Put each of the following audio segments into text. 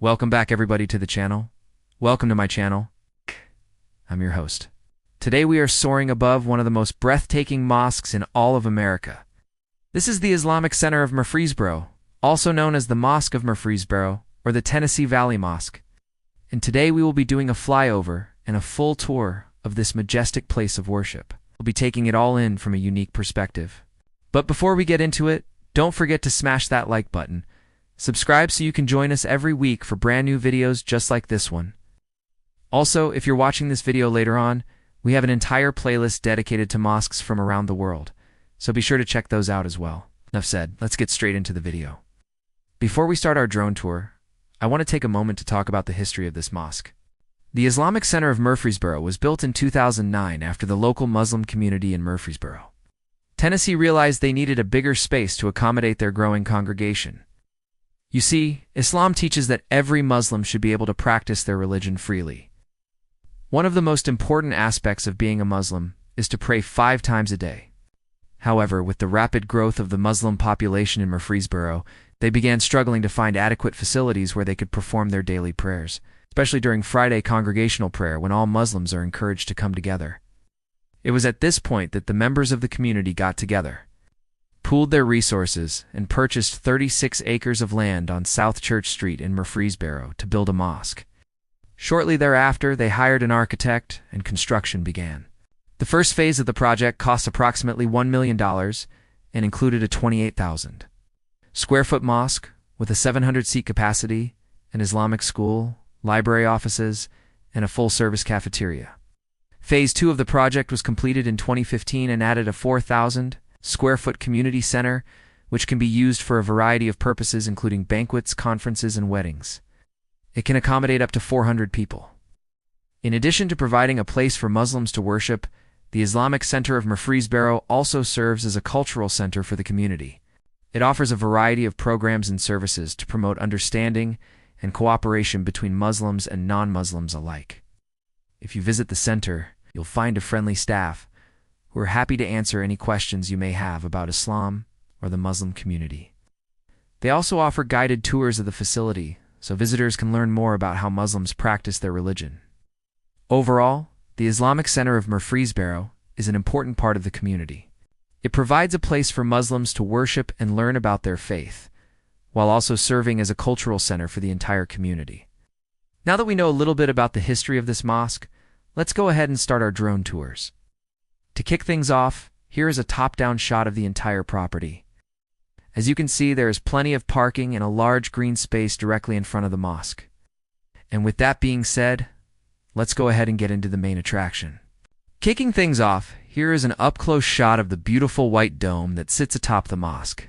Welcome back everybody to the channel. Welcome to my channel. I'm your host. Today we are soaring above one of the most breathtaking mosques in all of America. This is the Islamic Center of Murfreesboro, also known as the Mosque of Murfreesboro or the Tennessee Valley Mosque. And today we will be doing a flyover and a full tour of this majestic place of worship. We'll be taking it all in from a unique perspective. But before we get into it, don't forget to smash that like button. Subscribe so you can join us every week for brand new videos just like this one. Also, if you're watching this video later on, we have an entire playlist dedicated to mosques from around the world, so be sure to check those out as well. Enough said, let's get straight into the video. Before we start our drone tour, I want to take a moment to talk about the history of this mosque. The Islamic Center of Murfreesboro was built in 2009 after the local Muslim community in Murfreesboro, Tennessee realized they needed a bigger space to accommodate their growing congregation. You see, Islam teaches that every Muslim should be able to practice their religion freely. One of the most important aspects of being a Muslim is to pray 5 times a day. However, with the rapid growth of the Muslim population in Murfreesboro, they began struggling to find adequate facilities where they could perform their daily prayers, especially during Friday congregational prayer when all Muslims are encouraged to come together. It was at this point that the members of the community got together, pooled their resources, and purchased 36 acres of land on South Church Street in Murfreesboro to build a mosque. Shortly thereafter, they hired an architect and construction began. The first phase of the project cost approximately $1 million and included a 28,000 square foot mosque with a 700-seat capacity, an Islamic school, library offices, and a full-service cafeteria. Phase 2 of the project was completed in 2015 and added a 4,000 square foot community center, which can be used for a variety of purposes including banquets, conferences, and weddings. It can accommodate up to 400 people. In addition to providing a place for Muslims to worship, the Islamic Center of Murfreesboro also serves as a cultural center for the community. It offers a variety of programs and services to promote understanding and cooperation between Muslims and non-Muslims alike. If you visit the center, you'll find a friendly staff who are happy to answer any questions you may have about Islam or the Muslim community. They also offer guided tours of the facility, so visitors can learn more about how Muslims practice their religion. Overall, the Islamic Center of Murfreesboro is an important part of the community. It provides a place for Muslims to worship and learn about their faith, while also serving as a cultural center for the entire community. Now that we know a little bit about the history of this mosque, let's go ahead and start our drone tours. To kick things off, here is a top-down shot of the entire property. As you can see, there is plenty of parking and a large green space directly in front of the mosque. And with that being said, let's go ahead and get into the main attraction. Kicking things off, here is an up-close shot of the beautiful white dome that sits atop the mosque.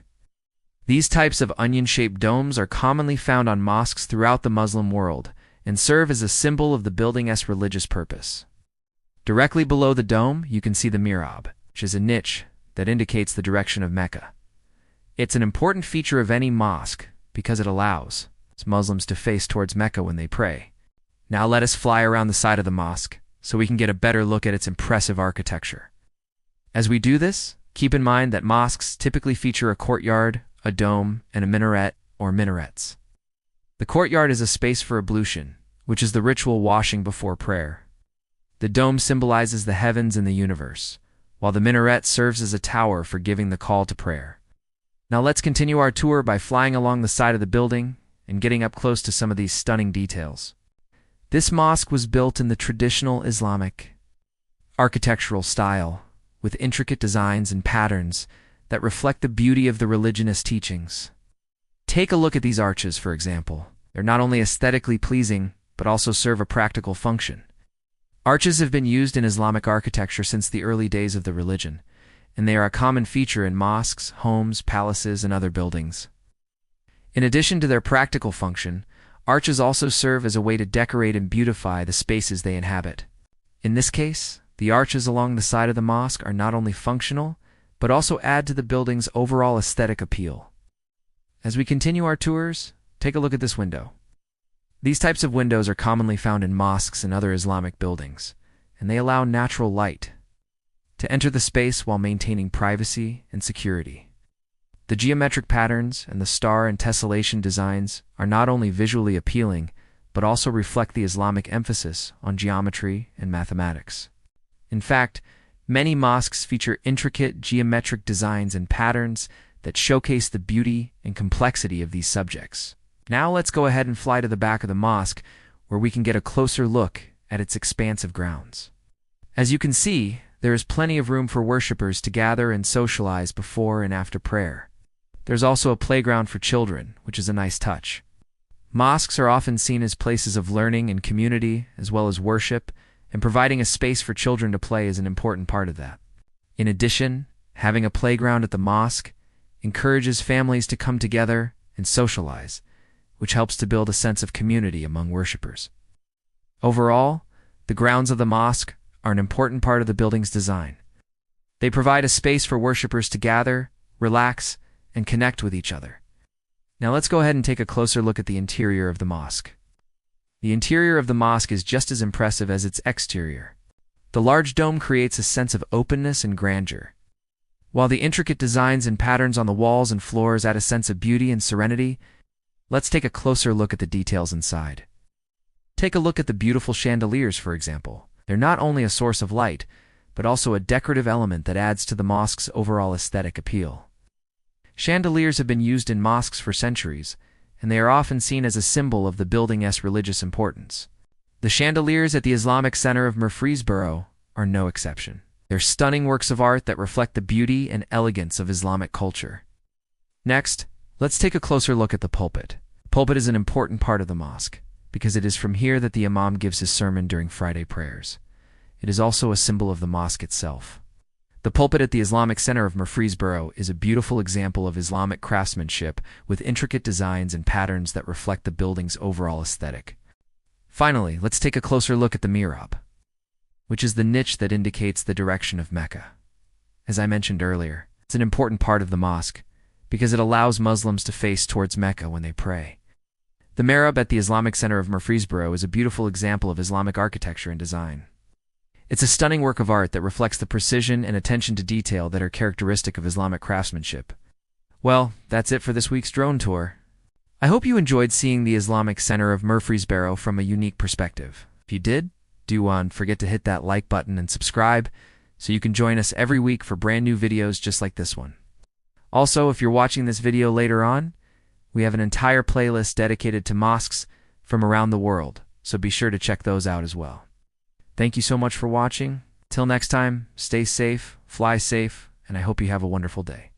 These types of onion-shaped domes are commonly found on mosques throughout the Muslim world and serve as a symbol of the building's religious purpose. Directly below the dome, you can see the mihrab, which is a niche that indicates the direction of Mecca. It's an important feature of any mosque because it allows Muslims to face towards Mecca when they pray. Now let us fly around the side of the mosque so we can get a better look at its impressive architecture. As we do this, keep in mind that mosques typically feature a courtyard, a dome, and a minaret or minarets. The courtyard is a space for ablution, which is the ritual washing before prayer. The dome symbolizes the heavens and the universe, while the minaret serves as a tower for giving the call to prayer. Now let's continue our tour by flying along the side of the building and getting up close to some of these stunning details. This mosque was built in the traditional Islamic architectural style, with intricate designs and patterns that reflect the beauty of the religion's teachings. Take a look at these arches, for example. They're not only aesthetically pleasing, but also serve a practical function. Arches have been used in Islamic architecture since the early days of the religion, and they are a common feature in mosques, homes, palaces, and other buildings. In addition to their practical function, arches also serve as a way to decorate and beautify the spaces they inhabit. In this case, the arches along the side of the mosque are not only functional, but also add to the building's overall aesthetic appeal. As we continue our tours, take a look at this window. These types of windows are commonly found in mosques and other Islamic buildings, and they allow natural light to enter the space while maintaining privacy and security. The The geometric patterns and the star and tessellation designs are not only visually appealing, but also reflect the Islamic emphasis on geometry and mathematics. In fact, many mosques feature intricate geometric designs and patterns that showcase the beauty and complexity of these subjects. Now let's go ahead and fly to the back of the mosque, where we can get a closer look at its expansive grounds. As you can see, there is plenty of room for worshippers to gather and socialize before and after prayer. There's also a playground for children, which is a nice touch. Mosques are often seen as places of learning and community, as well as worship, and providing a space for children to play is an important part of that. In addition, having a playground at the mosque encourages families to come together and socialize, which helps to build a sense of community among worshippers. Overall, the grounds of the mosque are an important part of the building's design. They provide a space for worshippers to gather, relax, and connect with each other. Now let's go ahead and take a closer look at the interior of the mosque. The interior of the mosque is just as impressive as its exterior. The large dome creates a sense of openness and grandeur, while the intricate designs and patterns on the walls and floors add a sense of beauty and serenity. Let's take a closer look at the details inside. Take a look at the beautiful chandeliers, for example. They're not only a source of light, but also a decorative element that adds to the mosque's overall aesthetic appeal. Chandeliers have been used in mosques for centuries, and they are often seen as a symbol of the building's religious importance. The chandeliers at the Islamic Center of Murfreesboro are no exception. They're stunning works of art that reflect the beauty and elegance of Islamic culture. Next, let's take a closer look at the pulpit. The pulpit is an important part of the mosque, because it is from here that the imam gives his sermon during Friday prayers. It is also a symbol of the mosque itself. The pulpit at the Islamic Center of Murfreesboro is a beautiful example of Islamic craftsmanship with intricate designs and patterns that reflect the building's overall aesthetic. Finally, let's take a closer look at the mihrab, which is the niche that indicates the direction of Mecca. As I mentioned earlier, it's an important part of the mosque because it allows Muslims to face towards Mecca when they pray. The mihrab at the Islamic Center of Murfreesboro is a beautiful example of Islamic architecture and design. It's a stunning work of art that reflects the precision and attention to detail that are characteristic of Islamic craftsmanship. Well, that's it for this week's drone tour. I hope you enjoyed seeing the Islamic Center of Murfreesboro from a unique perspective. If you did, do forget to hit that like button and subscribe so you can join us every week for brand new videos just like this one. Also, if you're watching this video later on, we have an entire playlist dedicated to mosques from around the world, so be sure to check those out as well. Thank you so much for watching. Till next time, stay safe, fly safe, and I hope you have a wonderful day.